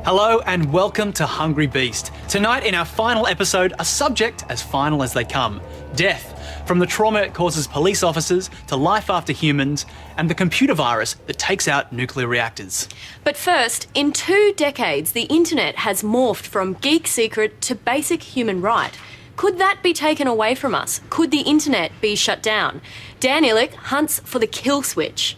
Hello and welcome to Hungry Beast. Tonight in our final episode, a subject as final as they come. Death. From the trauma it causes police officers to life after humans and the computer virus that takes out nuclear reactors. But first, in 2 decades, the internet has morphed from geek secret to basic human right. Could that be taken away from us? Could the internet be shut down? Dan Ilic hunts for the kill switch.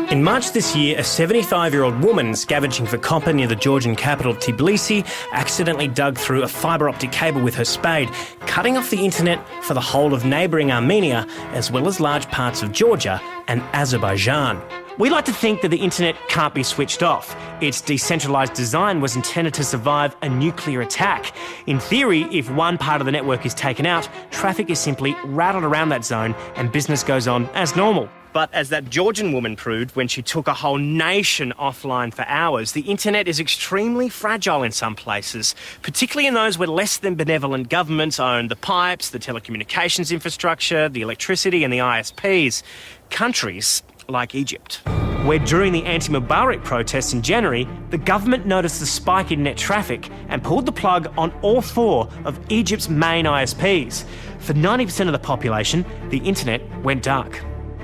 In March this year, a 75-year-old woman scavenging for copper near the Georgian capital of Tbilisi accidentally dug through a fibre optic cable with her spade, cutting off the internet for the whole of neighbouring Armenia, as well as large parts of Georgia and Azerbaijan. We like to think that the internet can't be switched off. Its decentralised design was intended to survive a nuclear attack. In theory, if one part of the network is taken out, traffic is simply rattled around that zone and business goes on as normal. But as that Georgian woman proved when she took a whole nation offline for hours, the internet is extremely fragile in some places, particularly in those where less than benevolent governments own the pipes, the telecommunications infrastructure, the electricity and the ISPs. Countries like Egypt, where during the anti-Mubarak protests in January, the government noticed the spike in net traffic and pulled the plug on all 4 of Egypt's main ISPs. For 90% of the population, the internet went dark.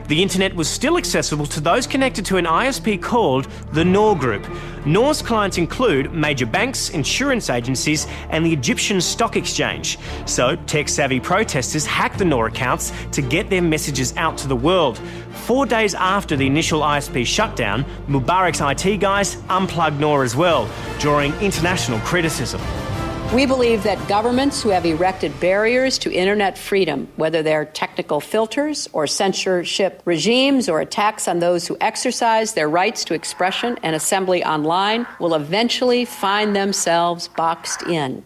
The internet was still accessible to those connected to an ISP called the Nehl Group. Nehl's clients include major banks, insurance agencies and the Egyptian Stock Exchange. So tech-savvy protesters hacked the Nehl accounts to get their messages out to the world. 4 days after the initial ISP shutdown, Mubarak's IT guys unplugged Nehl as well, drawing international criticism. We believe that governments who have erected barriers to internet freedom, whether they're technical filters or censorship regimes or attacks on those who exercise their rights to expression and assembly online, will eventually find themselves boxed in.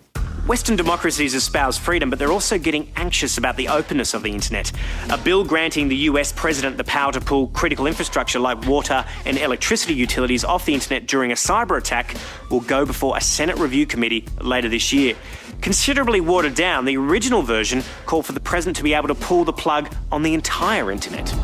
Western democracies espouse freedom, but they're also getting anxious about the openness of the internet. A bill granting the US president the power to pull critical infrastructure like water and electricity utilities off the internet during a cyber attack will go before a Senate review committee later this year. Considerably watered down, the original version called for the president to be able to pull the plug on the entire internet.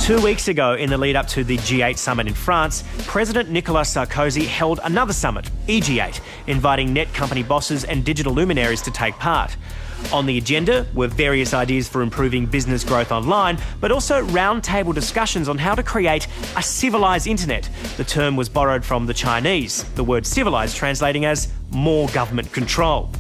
2 weeks ago, in the lead-up to the G8 summit in France, President Nicolas Sarkozy held another summit, EG8, inviting net company bosses and digital luminaries to take part. On the agenda were various ideas for improving business growth online, but also roundtable discussions on how to create a civilised internet. The term was borrowed from the Chinese, the word civilised translating as more government control.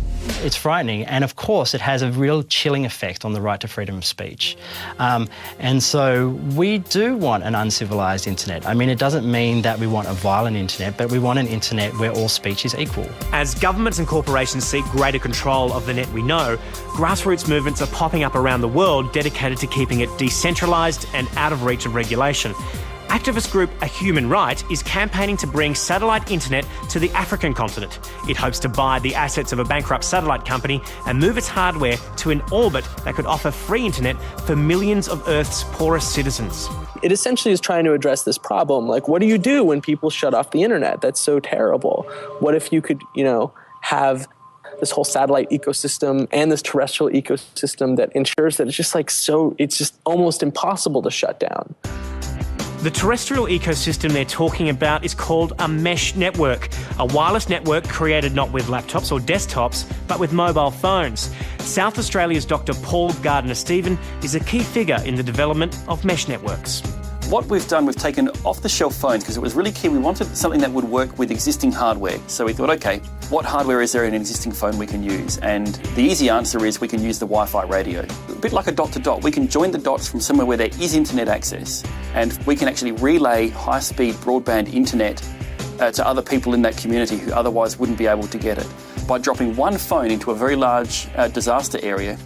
It's frightening, and of course it has a real chilling effect on the right to freedom of speech. And so we do want an uncivilised internet. I mean, it doesn't mean that we want a violent internet, but we want an internet where all speech is equal. As governments and corporations seek greater control of the net we know, grassroots movements are popping up around the world dedicated to keeping it decentralised and out of reach of regulation. Activist group A Human Right is campaigning to bring satellite internet to the African continent. It hopes to buy the assets of a bankrupt satellite company and move its hardware to an orbit that could offer free internet for millions of Earth's poorest citizens. It essentially is trying to address this problem. Like, what do you do when people shut off the internet? That's so terrible. What if you could, have this whole satellite ecosystem and this terrestrial ecosystem that ensures that it's just almost impossible to shut down. The terrestrial ecosystem they're talking about is called a mesh network, a wireless network created not with laptops or desktops, but with mobile phones. South Australia's Dr. Paul Gardner-Stephen is a key figure in the development of mesh networks. What we've done, we've taken off-the-shelf phones because it was really key. We wanted something that would work with existing hardware. So we thought, okay, what hardware is there in an existing phone we can use? And the easy answer is we can use the Wi-Fi radio. A bit like a dot-to-dot. We can join the dots from somewhere where there is internet access, and we can actually relay high-speed broadband internet to other people in that community who otherwise wouldn't be able to get it. By dropping one phone into a very large disaster area,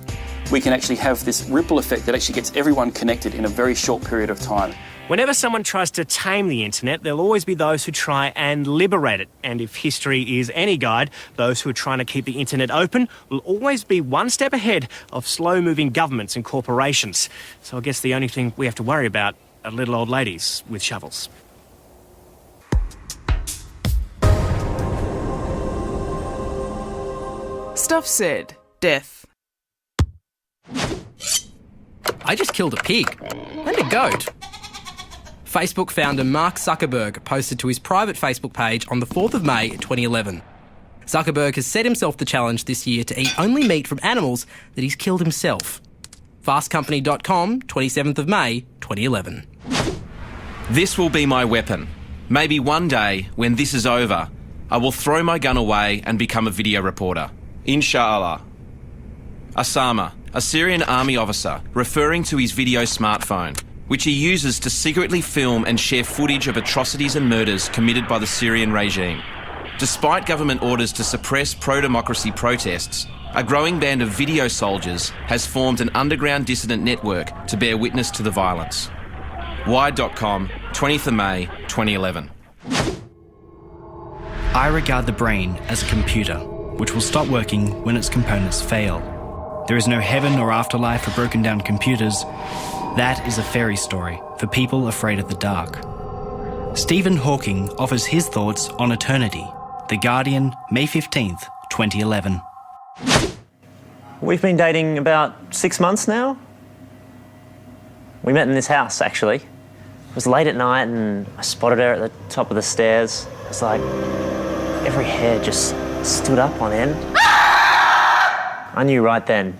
we can actually have this ripple effect that actually gets everyone connected in a very short period of time. Whenever someone tries to tame the internet, there'll always be those who try and liberate it. And if history is any guide, those who are trying to keep the internet open will always be one step ahead of slow-moving governments and corporations. So I guess the only thing we have to worry about are little old ladies with shovels. Stuff said. Death. I just killed a pig. And a goat. Facebook founder Mark Zuckerberg posted to his private Facebook page on the 4th of May 2011. Zuckerberg has set himself the challenge this year to eat only meat from animals that he's killed himself. Fastcompany.com, 27th of May 2011. This will be my weapon. Maybe one day, when this is over, I will throw my gun away and become a video reporter. Inshallah. Osama, a Syrian army officer, referring to his video smartphone, which he uses to secretly film and share footage of atrocities and murders committed by the Syrian regime. Despite government orders to suppress pro-democracy protests, a growing band of video soldiers has formed an underground dissident network to bear witness to the violence. Wired.com, 20th of May, 2011. I regard the brain as a computer, which will stop working when its components fail. There is no heaven or afterlife for broken down computers. That is a fairy story for people afraid of the dark. Stephen Hawking offers his thoughts on eternity. The Guardian, May 15th, 2011. We've been dating about 6 months now. We met in this house, actually. It was late at night and I spotted her at the top of the stairs. It's like every hair just stood up on end. I knew right then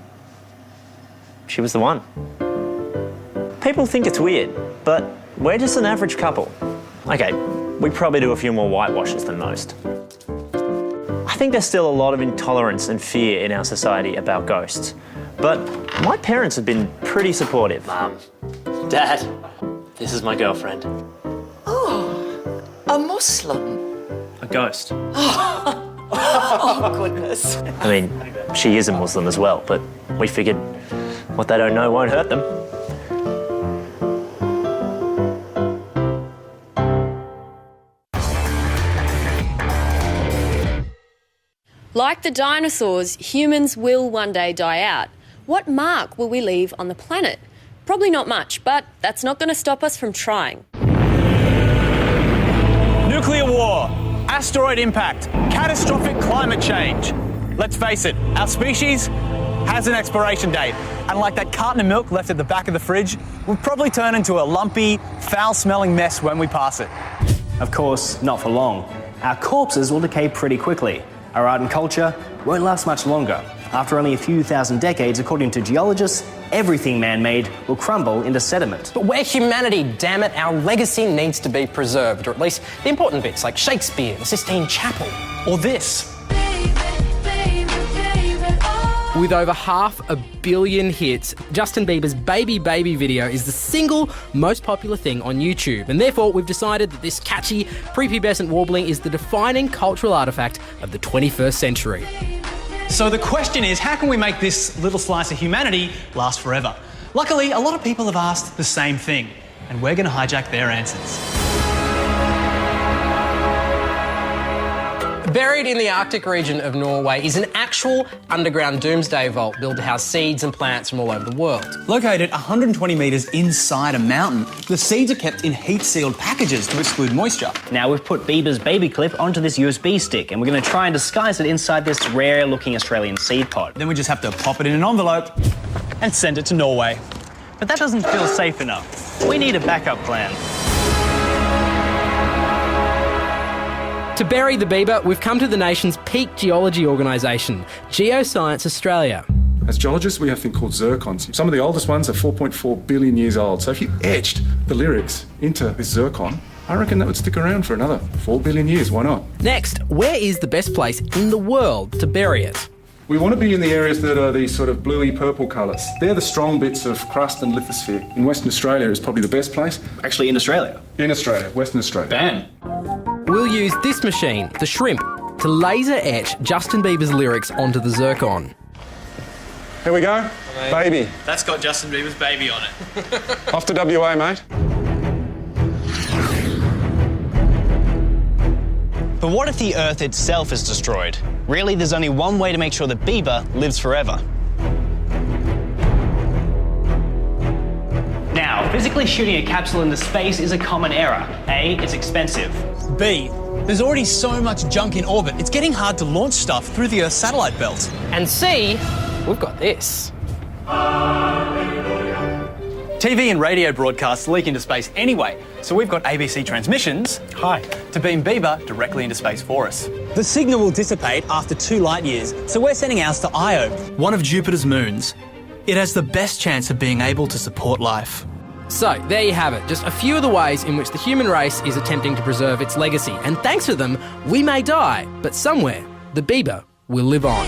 she was the one. People think it's weird, but we're just an average couple. Okay, we probably do a few more whitewashes than most. I think there's still a lot of intolerance and fear in our society about ghosts, but my parents have been pretty supportive. Mum, Dad, this is my girlfriend. Oh, a Muslim? A ghost. Oh, goodness. I mean, she is a Muslim as well, but we figured what they don't know won't hurt them. Like the dinosaurs, humans will one day die out. What mark will we leave on the planet? Probably not much, but that's not going to stop us from trying. Nuclear war, asteroid impact, catastrophic climate change. Let's face it, our species has an expiration date. And like that carton of milk left at the back of the fridge, will probably turn into a lumpy, foul-smelling mess when we pass it. Of course, not for long. Our corpses will decay pretty quickly. Our art and culture won't last much longer. After only a few thousand decades, according to geologists, everything man-made will crumble into sediment. But we're humanity, damn it. Our legacy needs to be preserved, or at least the important bits, like Shakespeare, the Sistine Chapel. Or this. With over 500 million hits, Justin Bieber's Baby Baby video is the single most popular thing on YouTube, and therefore we've decided that this catchy, prepubescent warbling is the defining cultural artefact of the 21st century. So the question is, how can we make this little slice of humanity last forever? Luckily, a lot of people have asked the same thing, and we're going to hijack their answers. Buried in the Arctic region of Norway is an actual underground doomsday vault built to house seeds and plants from all over the world. Located 120 metres inside a mountain, the seeds are kept in heat-sealed packages to exclude moisture. Now we've put Bieber's baby clip onto this USB stick and we're going to try and disguise it inside this rare-looking Australian seed pod. Then we just have to pop it in an envelope and send it to Norway. But that doesn't feel safe enough. We need a backup plan. To bury the Bieber, we've come to the nation's peak geology organisation, Geoscience Australia. As geologists, we have a thing called zircons. Some of the oldest ones are 4.4 billion years old. So if you etched the lyrics into this zircon, I reckon that would stick around for another 4 billion years. Why not? Next, where is the best place in the world to bury it? We want to be in the areas that are these sort of bluey purple colours. They're the strong bits of crust and lithosphere. In Western Australia is probably the best place. Actually, in Australia? In Australia, Western Australia. Bam. We'll use this machine, the Shrimp, to laser etch Justin Bieber's lyrics onto the zircon. Here we go. Baby. That's got Justin Bieber's Baby on it. Off to WA, mate. But what if the Earth itself is destroyed? Really, there's only one way to make sure that Bieber lives forever. Now, physically shooting a capsule into space is a common error. A, it's expensive. B, there's already so much junk in orbit, it's getting hard to launch stuff through the Earth's satellite belt. And C, we've got this. TV and radio broadcasts leak into space anyway, so we've got ABC Transmissions to beam Bieber directly into space for us. The signal will dissipate after 2 light years, so we're sending ours to Io, one of Jupiter's moons. It has the best chance of being able to support life. So, there you have it. Just a few of the ways in which the human race is attempting to preserve its legacy. And thanks to them, we may die, but somewhere, the Bieber will live on.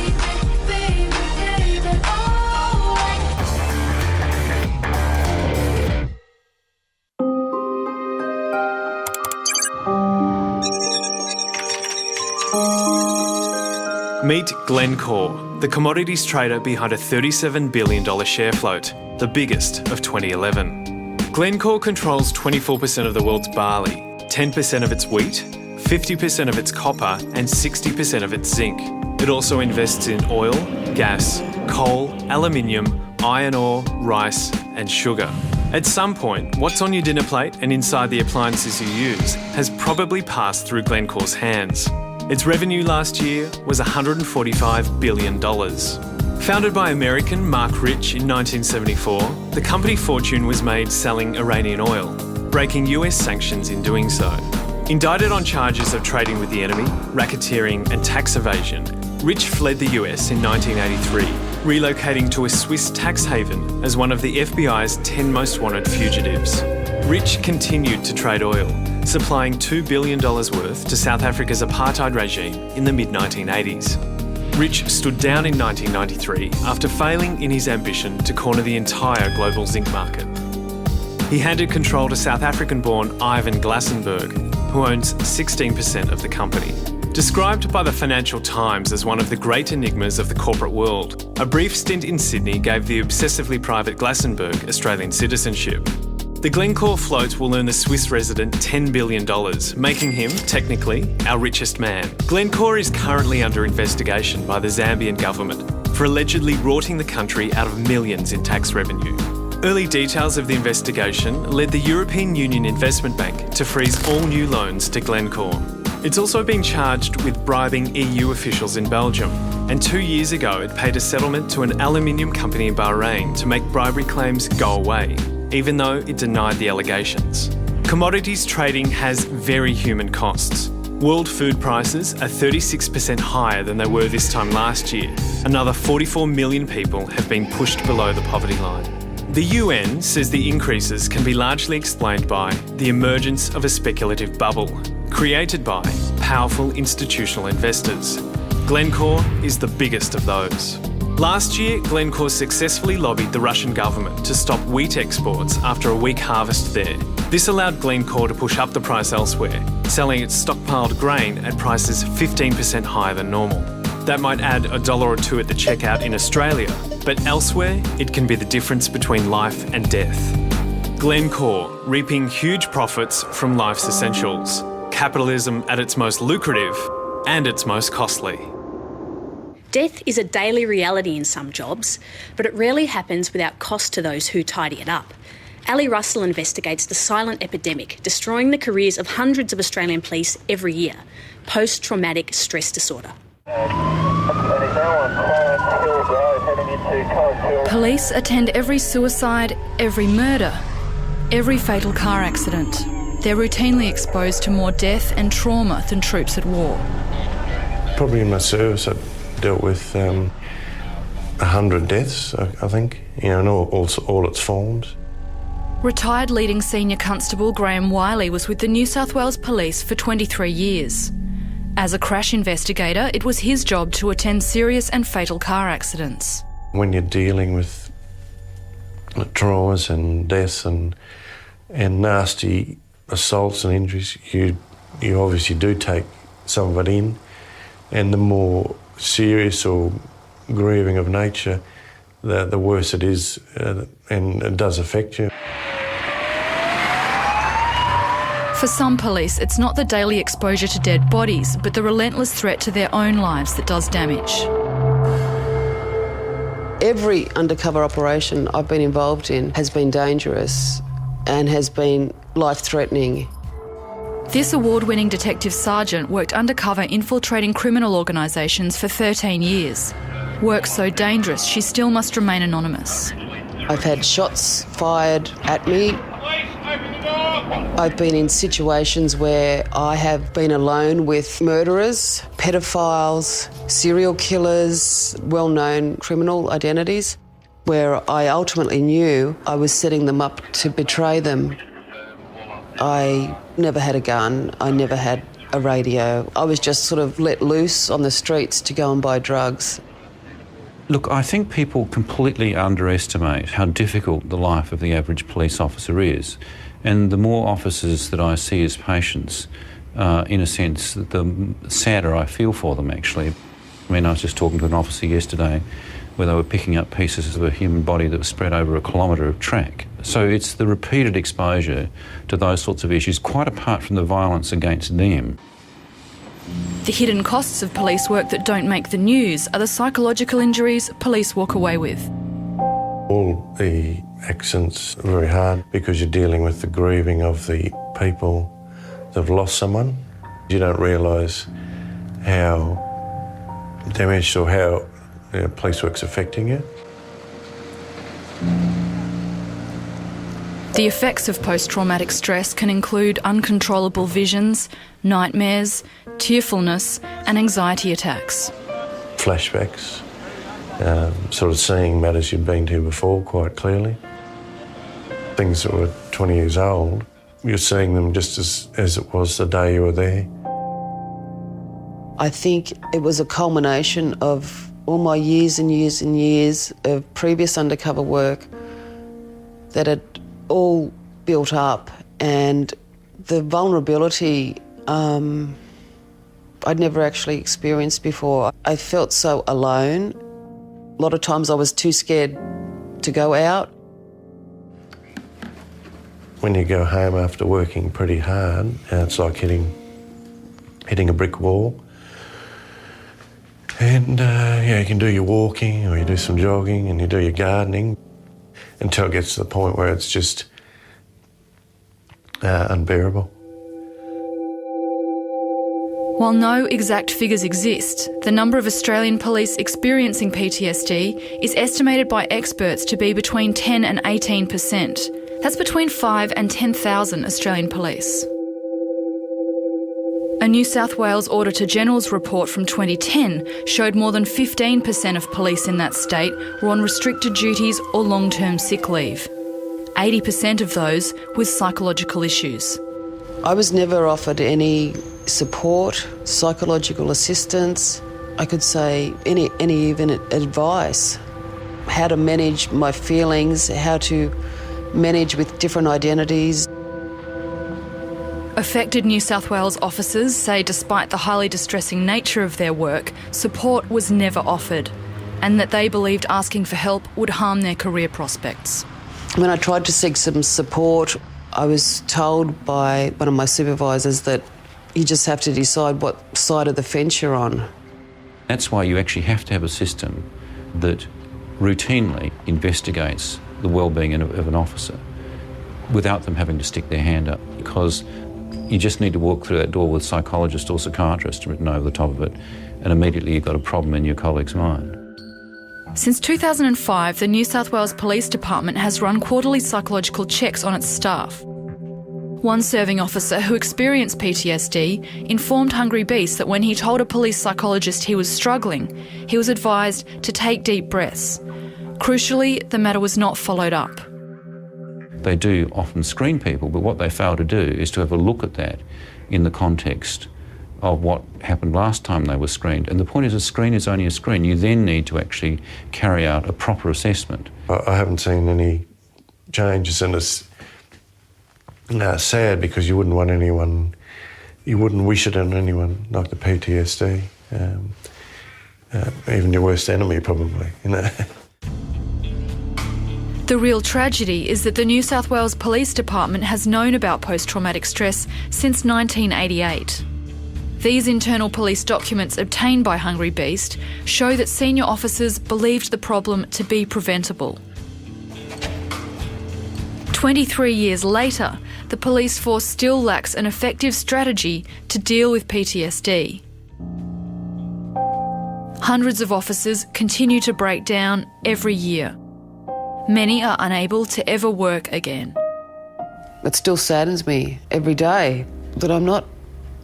Meet Glencore, the commodities trader behind a $37 billion share float, the biggest of 2011. Glencore controls 24% of the world's barley, 10% of its wheat, 50% of its copper and 60% of its zinc. It also invests in oil, gas, coal, aluminium, iron ore, rice and sugar. At some point, what's on your dinner plate and inside the appliances you use has probably passed through Glencore's hands. Its revenue last year was $145 billion. Founded by American Marc Rich in 1974, the company fortune was made selling Iranian oil, breaking US sanctions in doing so. Indicted on charges of trading with the enemy, racketeering and tax evasion, Rich fled the US in 1983, relocating to a Swiss tax haven as one of the FBI's 10 most wanted fugitives. Rich continued to trade oil, supplying $2 billion worth to South Africa's apartheid regime in the mid-1980s. Rich stood down in 1993 after failing in his ambition to corner the entire global zinc market. He handed control to South African-born Ivan Glassenberg, who owns 16% of the company. Described by the Financial Times as one of the great enigmas of the corporate world, a brief stint in Sydney gave the obsessively private Glassenberg Australian citizenship. The Glencore float will earn the Swiss resident $10 billion, making him, technically, our richest man. Glencore is currently under investigation by the Zambian government for allegedly rorting the country out of millions in tax revenue. Early details of the investigation led the European Union Investment Bank to freeze all new loans to Glencore. It's also been charged with bribing EU officials in Belgium, and 2 years ago it paid a settlement to an aluminium company in Bahrain to make bribery claims go away, even though it denied the allegations. Commodities trading has very human costs. World food prices are 36% higher than they were this time last year. Another 44 million people have been pushed below the poverty line. The UN says the increases can be largely explained by the emergence of a speculative bubble created by powerful institutional investors. Glencore is the biggest of those. Last year, Glencore successfully lobbied the Russian government to stop wheat exports after a weak harvest there. This allowed Glencore to push up the price elsewhere, selling its stockpiled grain at prices 15% higher than normal. That might add $1 or $2 at the checkout in Australia, but elsewhere, it can be the difference between life and death. Glencore, reaping huge profits from life's essentials. Capitalism at its most lucrative and its most costly. Death is a daily reality in some jobs, but it rarely happens without cost to those who tidy it up. Ali Russell investigates the silent epidemic, destroying the careers of hundreds of Australian police every year. Post-traumatic stress disorder. Police attend every suicide, every murder, every fatal car accident. They're routinely exposed to more death and trauma than troops at war. Probably in my service, I dealt with 100 deaths, I think, in all its forms. Retired leading senior constable Graham Wiley was with the New South Wales Police for 23 years. As a crash investigator, it was his job to attend serious and fatal car accidents. When you're dealing with traumas and deaths and nasty assaults and injuries, you obviously do take some of it in, and the more serious or grieving of nature, the worse it is, and it does affect you. For some police, it's not the daily exposure to dead bodies, but the relentless threat to their own lives that does damage. Every undercover operation I've been involved in has been dangerous and has been life-threatening. This award-winning detective sergeant worked undercover infiltrating criminal organisations for 13 years. Work so dangerous she still must remain anonymous. I've had shots fired at me. I've been in situations where I have been alone with murderers, pedophiles, serial killers, well-known criminal identities, where I ultimately knew I was setting them up to betray them. I never had a gun, I never had a radio. I was just sort of let loose on the streets to go and buy drugs. Look, I think people completely underestimate how difficult the life of the average police officer is. And the more officers that I see as patients, in a sense, the sadder I feel for them, actually. I mean, I was just talking to an officer yesterday where they were picking up pieces of a human body that was spread over a kilometre of track. So it's the repeated exposure to those sorts of issues, quite apart from the violence against them. The hidden costs of police work that don't make the news are the psychological injuries police walk away with. All the accidents are very hard because you're dealing with the grieving of the people that have lost someone. You don't realise how damaged or how police work's affecting you. The effects of post-traumatic stress can include uncontrollable visions, nightmares, tearfulness and anxiety attacks. Flashbacks, sort of seeing matters you'd been to before quite clearly. Things that were 20 years old, you're seeing them just as it was the day you were there. I think it was a culmination of all my years and years and years of previous undercover work that had all built up, and the vulnerability I'd never actually experienced before. I felt so alone. A lot of times I was too scared to go out. When you go home after working pretty hard, it's like hitting a brick wall. And you can do your walking or you do some jogging and you do your gardening until it gets to the point where it's just unbearable. While no exact figures exist, the number of Australian police experiencing PTSD is estimated by experts to be between 10 and 18%. That's between 5 and 10,000 Australian police. A New South Wales Auditor-General's report from 2010 showed more than 15% of police in that state were on restricted duties or long-term sick leave. 80% of those with psychological issues. I was never offered any support, psychological assistance, I could say any even advice. How to manage my feelings, how to manage with different identities. Affected New South Wales officers say despite the highly distressing nature of their work, support was never offered, and that they believed asking for help would harm their career prospects. When I tried to seek some support, I was told by one of my supervisors that you just have to decide what side of the fence you're on. That's why you actually have to have a system that routinely investigates the well-being of an officer without them having to stick their hand up, because you just need to walk through that door with psychologist or psychiatrist written over the top of it, and immediately you've got a problem in your colleague's mind. Since 2005, the New South Wales Police Department has run quarterly psychological checks on its staff. One serving officer who experienced PTSD informed Hungry Beast that when he told a police psychologist he was struggling, he was advised to take deep breaths. Crucially, the matter was not followed up. They do often screen people, but what they fail to do is to have a look at that in the context of what happened last time they were screened. And the point is, a screen is only a screen. You then need to actually carry out a proper assessment. I haven't seen any changes, and it's sad because you wouldn't want anyone, you wouldn't wish it on anyone, like the PTSD. Even your worst enemy, probably, you know. The real tragedy is that the New South Wales Police Department has known about post-traumatic stress since 1988. These internal police documents obtained by Hungry Beast show that senior officers believed the problem to be preventable. 23 years later, the police force still lacks an effective strategy to deal with PTSD. Hundreds of officers continue to break down every year. Many are unable to ever work again. It still saddens me every day that I'm not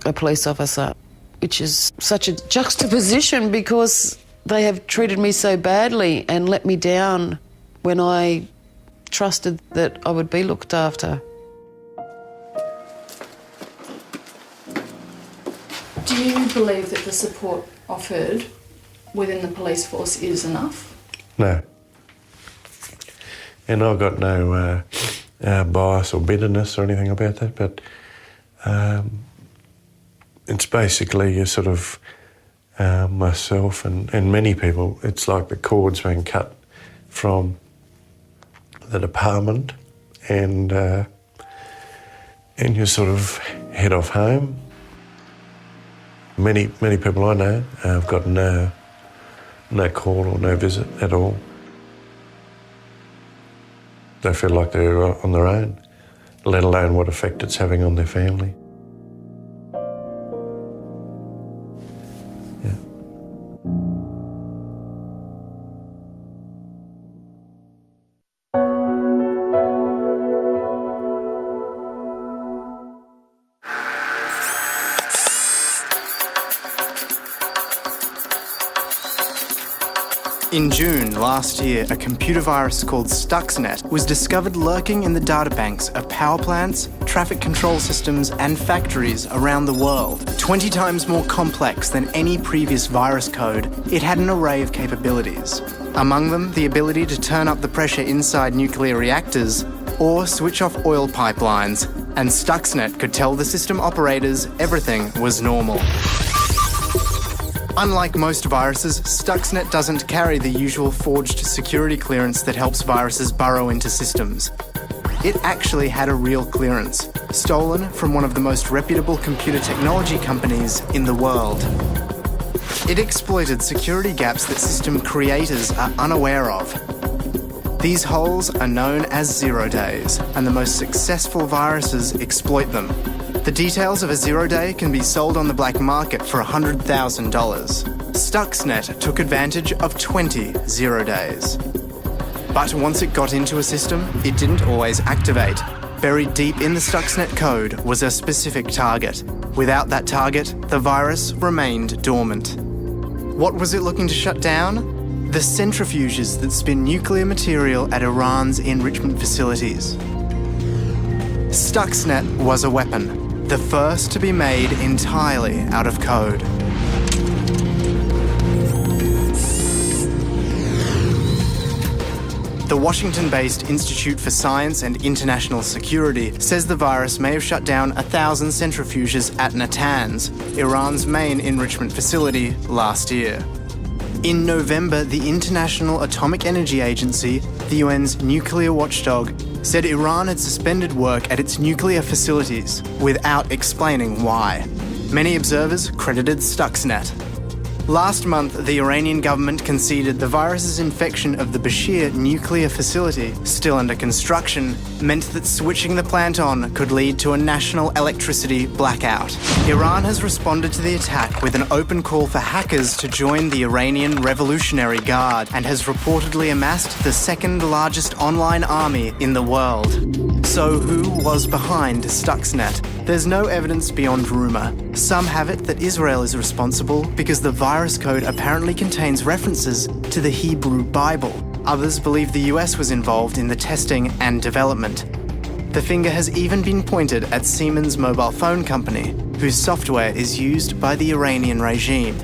a police officer, which is such a juxtaposition because they have treated me so badly and let me down when I trusted that I would be looked after. Do you believe that the support offered within the police force is enough? No. And I've got no bias or bitterness or anything about that, but it's basically a sort of myself and many people, it's like the cord's been cut from the department and you sort of head off home. Many people I know have got no call or no visit at all. They feel like they're on their own, let alone what effect it's having on their family. In June last year, a computer virus called Stuxnet was discovered lurking in the databanks of power plants, traffic control systems and factories around the world. 20 times more complex than any previous virus code, it had an array of capabilities. Among them, the ability to turn up the pressure inside nuclear reactors or switch off oil pipelines, and Stuxnet could tell the system operators everything was normal. Unlike most viruses, Stuxnet doesn't carry the usual forged security clearance that helps viruses burrow into systems. It actually had a real clearance, stolen from one of the most reputable computer technology companies in the world. It exploited security gaps that system creators are unaware of. These holes are known as 0 days, and the most successful viruses exploit them. The details of a 0 day can be sold on the black market for $100,000. Stuxnet took advantage of 20 0 days. But once it got into a system, it didn't always activate. Buried deep in the Stuxnet code was a specific target. Without that target, the virus remained dormant. What was it looking to shut down? The centrifuges that spin nuclear material at Iran's enrichment facilities. Stuxnet was a weapon. The first to be made entirely out of code. The Washington-based Institute for Science and International Security says the virus may have shut down 1,000 centrifuges at Natanz, Iran's main enrichment facility, last year. In November, the International Atomic Energy Agency, the UN's nuclear watchdog, said Iran had suspended work at its nuclear facilities without explaining why. Many observers credited Stuxnet. Last month, the Iranian government conceded the virus's infection of the Bashir nuclear facility, still under construction, meant that switching the plant on could lead to a national electricity blackout. Iran has responded to the attack with an open call for hackers to join the Iranian Revolutionary Guard and has reportedly amassed the second largest online army in the world. So who was behind Stuxnet? There's no evidence beyond rumour. Some have it that Israel is responsible because the virus code apparently contains references to the Hebrew Bible. Others believe the US was involved in the testing and development. The finger has even been pointed at Siemens mobile phone company, whose software is used by the Iranian regime.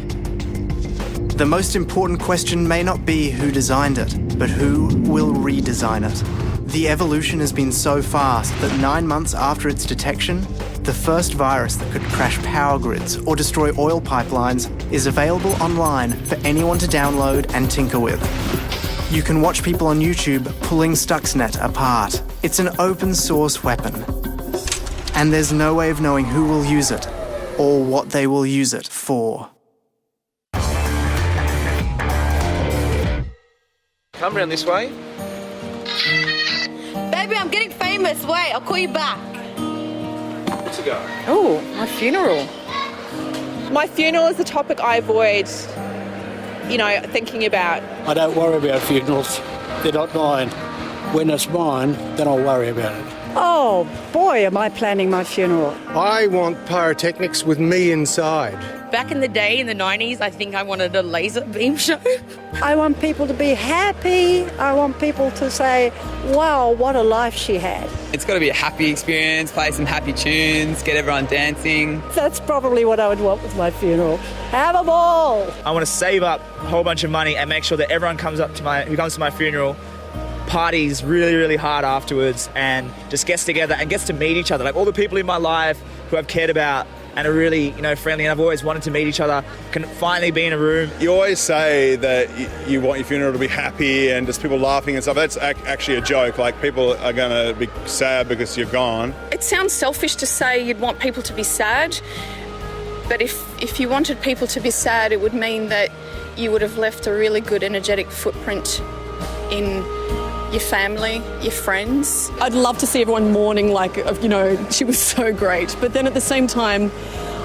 The most important question may not be who designed it, but who will redesign it. The evolution has been so fast that 9 months after its detection, the first virus that could crash power grids or destroy oil pipelines is available online for anyone to download and tinker with. You can watch people on YouTube pulling Stuxnet apart. It's an open source weapon. And there's no way of knowing who will use it or what they will use it for. Come round this way. Baby, I'm getting famous. Wait, I'll call you back. What's a go? Oh, my funeral. My funeral is the topic I avoid, thinking about. I don't worry about funerals. They're not mine. When it's mine, then I'll worry about it. Oh, boy, am I planning my funeral. I want pyrotechnics with me inside. Back in the day, in the 90s, I think I wanted a laser beam show. I want people to be happy. I want people to say, wow, what a life she had. It's got to be a happy experience, play some happy tunes, get everyone dancing. That's probably what I would want with my funeral. Have a ball. I want to save up a whole bunch of money and make sure that everyone who comes to my funeral parties really, really hard afterwards and just gets together and gets to meet each other. Like all the people in my life who I've cared about and are really, friendly, and I've always wanted to meet each other, can finally be in a room. You always say that you want your funeral to be happy and just people laughing and stuff. That's actually a joke. Like, people are going to be sad because you're gone. It sounds selfish to say you'd want people to be sad, but if you wanted people to be sad, it would mean that you would have left a really good energetic footprint in your family, your friends. I'd love to see everyone mourning she was so great. But then at the same time,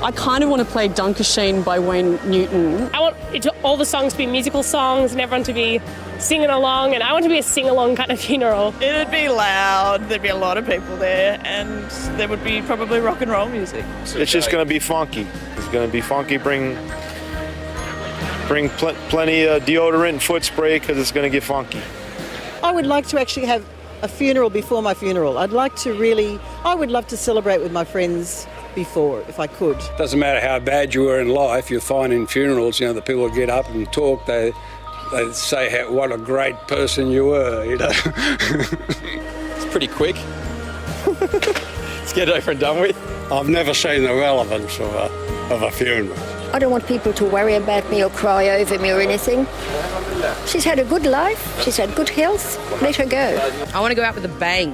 I kind of want to play Dunkasheen by Wayne Newton. I want all the songs to be musical songs and everyone to be singing along, and I want to be a sing-along kind of funeral. It'd be loud, there'd be a lot of people there, and there would be probably rock and roll music. It's just going to be funky. It's going to be funky. Bring plenty of deodorant and foot spray because it's going to get funky. I would like to actually have a funeral before my funeral. I would love to celebrate with my friends before, if I could. Doesn't matter how bad you were in life, you'll find in funerals, the people get up and talk, they say what a great person you were, It's pretty quick. Let's get it over and done with. I've never seen the relevance of a funeral. I don't want people to worry about me or cry over me or anything. She's had a good life. She's had good health. Let her go. I want to go out with a bang.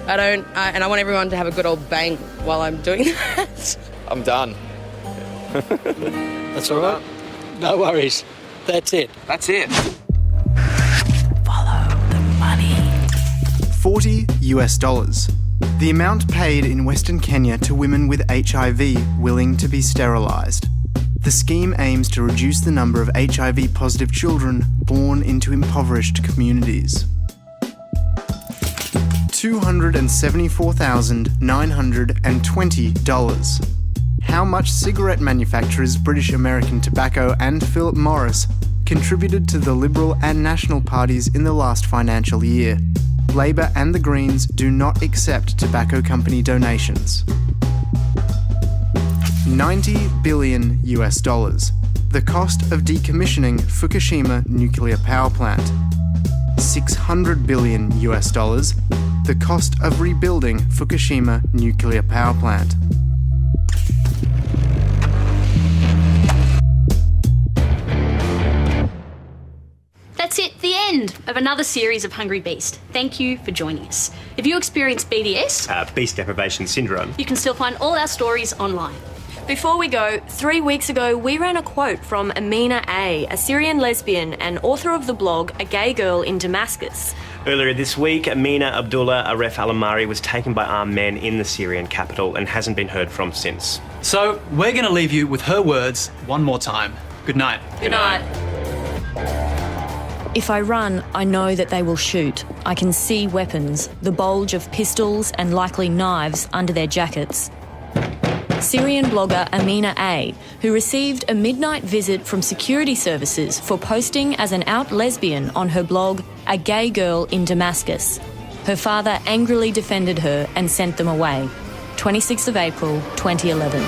And I want everyone to have a good old bang while I'm doing that. I'm done. That's all right. No worries. That's it. That's it. Follow the money. $40. The amount paid in Western Kenya to women with HIV willing to be sterilised. The scheme aims to reduce the number of HIV-positive children born into impoverished communities. $274,920. How much cigarette manufacturers British American Tobacco and Philip Morris contributed to the Liberal and National parties in the last financial year. Labor and the Greens do not accept tobacco company donations. $90 billion. The cost of decommissioning Fukushima nuclear power plant. $600 billion. The cost of rebuilding Fukushima nuclear power plant. That's it, the end of another series of Hungry Beast. Thank you for joining us. If you experience BDS, Beast deprivation syndrome, you can still find all our stories online. Before we go, 3 weeks ago we ran a quote from Amina A, a Syrian lesbian and author of the blog A Gay Girl in Damascus. Earlier this week, Amina Abdullah Aref Al-Amari was taken by armed men in the Syrian capital and hasn't been heard from since. So we're going to leave you with her words one more time. Good night. Good night. If I run, I know that they will shoot. I can see weapons, the bulge of pistols and likely knives under their jackets. Syrian blogger Amina A, who received a midnight visit from security services for posting as an out lesbian on her blog A Gay Girl in Damascus. Her father angrily defended her and sent them away. 26th of April, 2011.